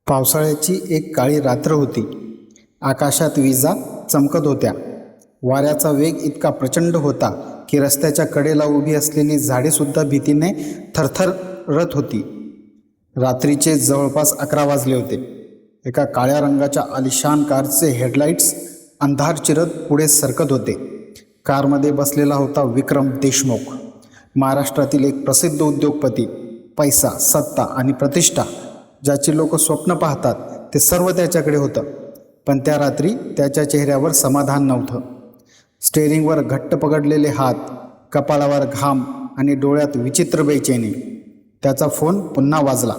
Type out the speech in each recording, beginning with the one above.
पावसाळ्याची एक काळी रात्र होती. आकाशात विजा चमकत होत्या. वाऱ्याचा वेग इतका प्रचंड होता की रस्त्याच्या कडेला उभी असलेली झाडेसुद्धा भीतीने थरथरत होती. रात्रीचे जवळपास 11 वाजले होते. एका काळ्या रंगाच्या आलिशान कारचे हेडलाईट्स अंधार चिरत पुढे सरकत होते. कारमध्ये बसलेला होता विक्रम देशमुख, महाराष्ट्रातील एक प्रसिद्ध उद्योगपती. पैसा, सत्ता आणि प्रतिष्ठा ज्याची लोक स्वप्न पाहतात ते सर्व त्याच्याकडे होतं. पण त्या रात्री त्याच्या चेहऱ्यावर समाधान नव्हतं. स्टेअरिंगवर घट्ट पकडलेले हात, कपाळावर घाम आणि डोळ्यात विचित्र बेचैनी. त्याचा फोन पुन्हा वाजला.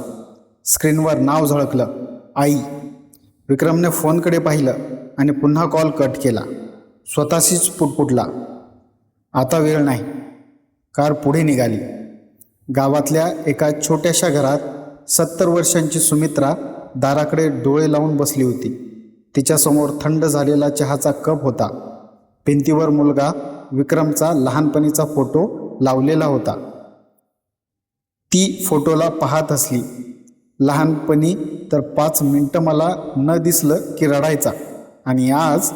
स्क्रीनवर नाव झळकलं, आई. विक्रमने फोनकडे पाहिलं आणि पुन्हा कॉल कट केला. स्वतःशीच पुटपुटला, आता वेळ नाही. कार पुढे निघाली. गावातल्या एका छोट्याशा घरात 70 वर्षांची सुमित्रा दाराकडे डोळे लावून बसली होती. तिच्यासमोर थंड झालेला चहाचा कप होता. भिंतीवर मुलगा विक्रमचा लहानपणीचा फोटो लावलेला होता. ती फोटोला पाहत हसली. लहानपणी तर 5 मिनिटं मला न दिसलं की रडायचा, आणि आज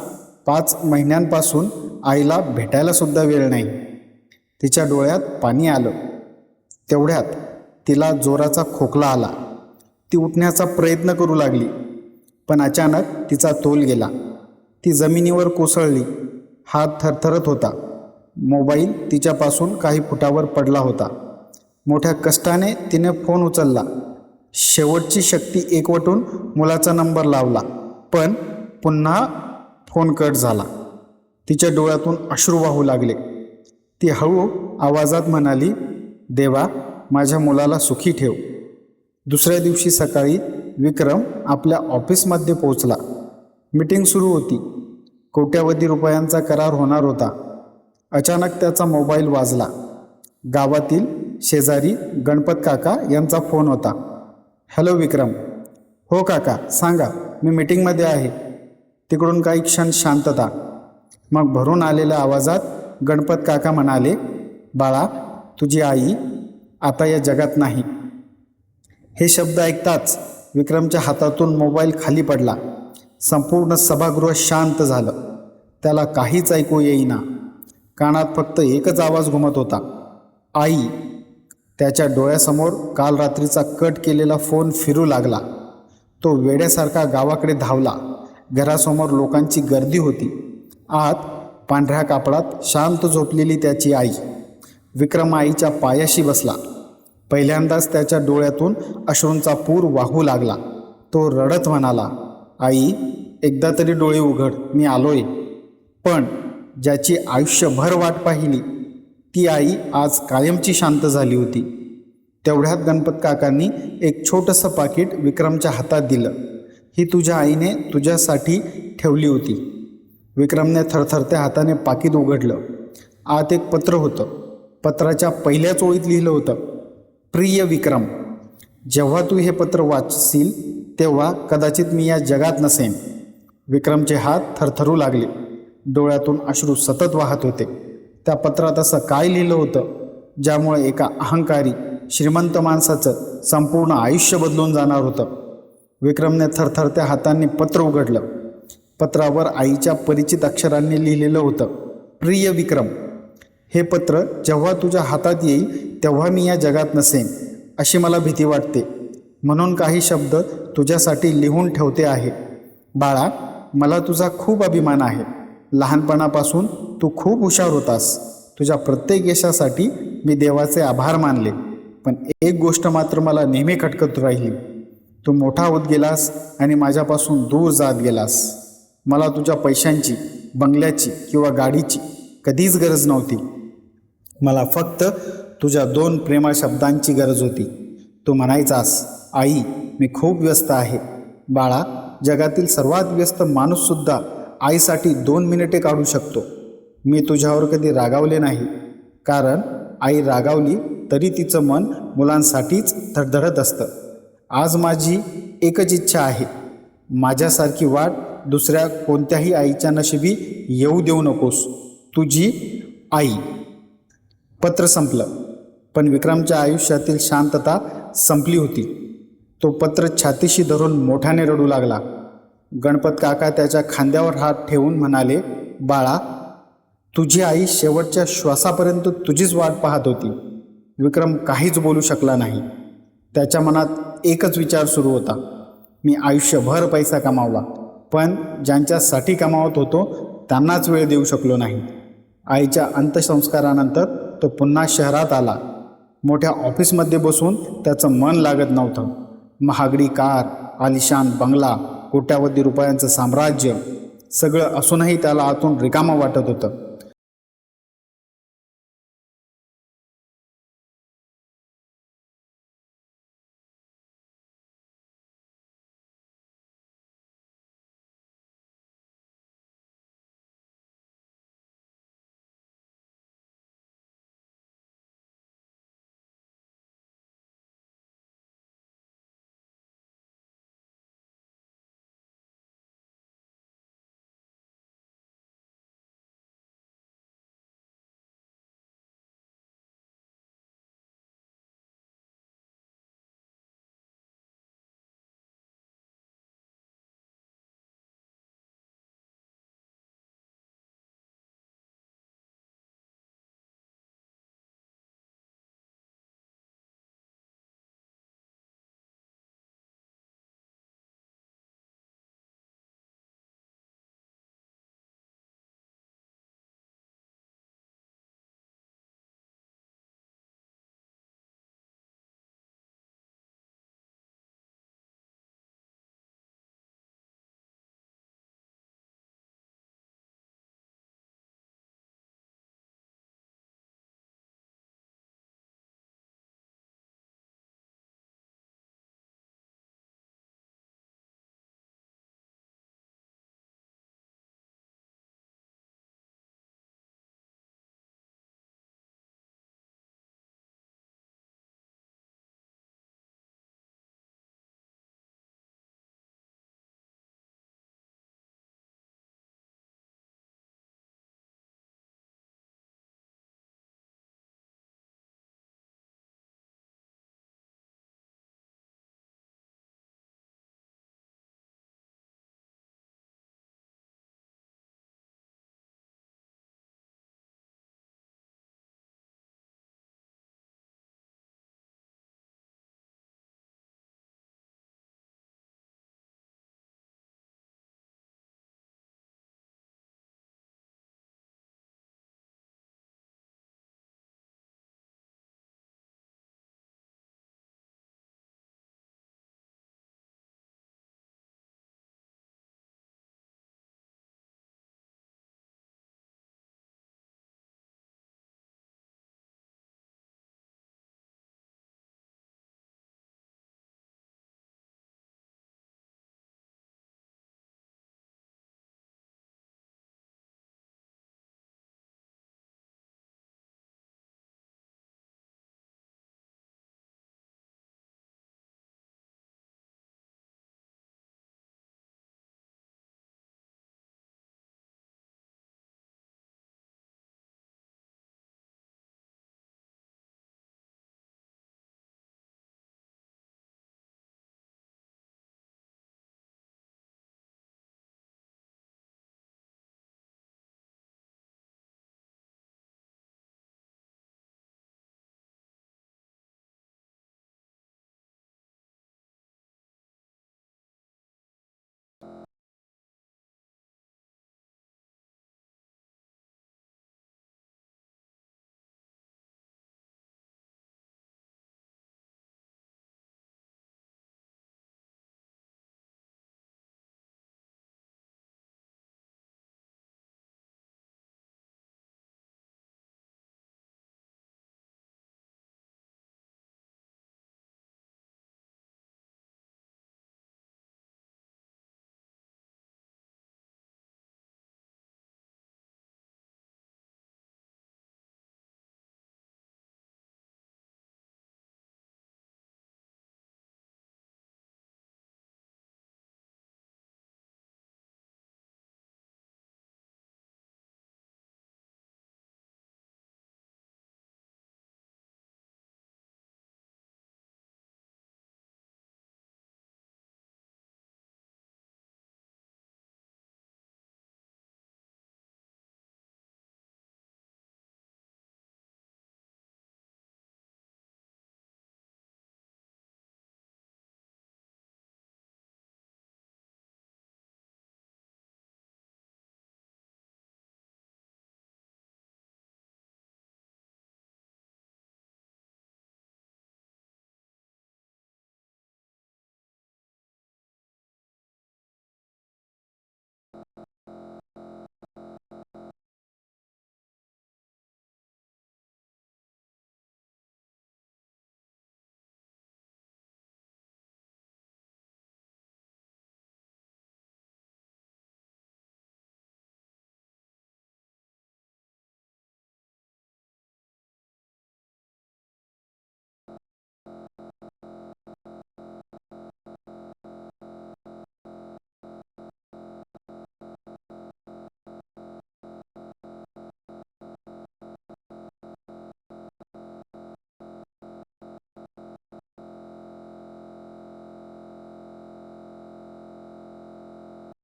5 महिन्यांपासून आईला भेटायला सुद्धा वेळ नाही. तिच्या डोळ्यात पाणी आलं. तेवढ्यात तिला जोराचा खोकला आला. ती उठण्याचा प्रयत्न करू लागली, पण अचानक तिचा तोल गेला. ती जमिनीवर कोसळली. हात थरथरत होता. मोबाईल तिच्यापासून काही फुटावर पडला होता. मोठ्या कष्टाने तिने फोन उचलला. शेवटची शक्ती एकवटून मुलाचा नंबर लावला, पण पुन्हा फोन कट झाला. तिच्या डोळ्यातून अश्रू वाहू लागले. ती हळू आवाजात म्हणाली, देवा, माझ्या मुलाला सुखी ठेव. दुसऱ्या दिवशी सकाळी विक्रम आपल्या ऑफिसमध्ये पोहोचला. मीटिंग सुरू होती. कोट्यावधी रुपयांचा करार होणार होता. अचानक त्याचा मोबाईल वाजला. गावातील शेजारी गणपत काका यांचा फोन होता. हॅलो विक्रम. हो काका, सांगा, मी मीटिंगमध्ये आहे. तिकडून काही क्षण शांतता. मग भरून आलेल्या आवाजात गणपत काका म्हणाले, बाळा, तुझी आई आता या जगात नाही. हे शब्द ऐकताच विक्रमच्या हातातून मोबाईल खाली पडला. संपूर्ण सभागृह शांत झालं. त्याला काहीच ऐकू येईना. कानात फक्त एकच आवाज घुमत होता, आई. त्याच्या डोळ्यासमोर काल रात्रीचा कट केलेला फोन फिरू लागला. तो वेड्यासारखा गावाकडे धावला. घरासमोर लोकांची गर्दी होती. आत पांढऱ्या कापडात शांत झोपलेली त्याची आई. विक्रम आईच्या पायाशी बसला. पहिल्यांदाच त्याच्या डोळ्यातून अश्रूंचा पूर वाहू लागला. तो रडत म्हणाला, आई, एकदा तरी डोळे उघड, मी आलोय. पण ज्याची आयुष्यभर वाट पाहिली ती आई आज कायमची शांत झाली होती. तेवढ्यात गणपत काकांनी एक छोटंसं पाकिट विक्रमच्या हातात दिलं. ही तुझ्या आईने तुझ्यासाठी ठेवली होती. विक्रमने थरथरत्या हाताने पाकिट उघडलं. आत एक पत्र होतं. पत्राच्या पहिल्याच ओळीत लिहिलं होतं, प्रिय विक्रम, जेव्हा तू हे पत्र वाचशील तेव्हा कदाचित मी या जगात नसेन. विक्रमचे हात थरथरू लागले. डोळ्यातून अश्रू सतत वाहत होते. त्या पत्रात असं काय लिहिलं होतं ज्यामुळे एका अहंकारी श्रीमंत माणसाचं संपूर्ण आयुष्य बदलून जाणार होतं? विक्रमने थरथरत्या हातांनी पत्र उघडलं. पत्रावर आईच्या परिचित अक्षरांनी लिहिलेलं होतं, प्रिय विक्रम, हे पत्र जेव्हा तुझ्या हातात येईल तेव्हा मी या जगात नसेन अशी मला भीती वाटते. म्हणून काही शब्द तुझ्यासाठी लिहून ठेवते आहे. बाळा, मला तुझा खूप अभिमान आहे. लहानपणापासून तू खूप हुशार होतास. तुझ्या प्रत्येक यशासाठी मी देवाचे आभार मानले. पण एक गोष्ट मात्र मला नेहमी खटकत राहिली. तू मोठा होत गेलास आणि माझ्यापासून दूर जात गेलास. मला तुझ्या पैशांची, बंगल्याची किंवा गाडीची कधीच गरज नव्हती. मला फक्त तुझ्या 2 प्रेमळ शब्दांची गरज होती. तू म्हणायचास, आई, मी खूप व्यस्त आहे. बाळा, जगातील सर्वात व्यस्त माणूससुद्धा आईसाठी 2 मिनिटे काढू शकतो. मी तुझ्यावर कधी रागावले नाही, कारण आई रागावली तरी तिचं मन मुलांसाठीच धडधडत असतं. आज माझी एकच इच्छा आहे, माझ्यासारखी वाट दुसऱ्या कोणत्याही आईच्या नशिबी येऊ देऊ नकोस. तुझी आई. पत्र संपलं, पण विक्रमच्या आयुष्यातील शांतता संपली होती. तो पत्र छातीशी धरून मोठ्याने रडू लागला. गणपत काका त्याच्या खांद्यावर हात ठेवून म्हणाले, बाळा, तुझी आई शेवटच्या श्वासापर्यंत तुझीच वाट पाहत होती. विक्रम काहीच बोलू शकला नाही. त्याच्या मनात एकच विचार सुरू होता, मी आयुष्यभर पैसा कमावला, पण ज्यांच्यासाठी कमावत होतो त्यांनाच वेळ देऊ शकलो नाही. आईच्या अंत्यसंस्कारानंतर तो पुन्हा शहरात आला. मोठ्या ऑफिसमध्ये बसून त्याचं मन लागत नव्हतं. महागडी कार, आलिशान बंगला, कोट्यावधी रुपयांचं साम्राज्य, सगळं असूनही त्याला आतून रिकामं वाटत होतं.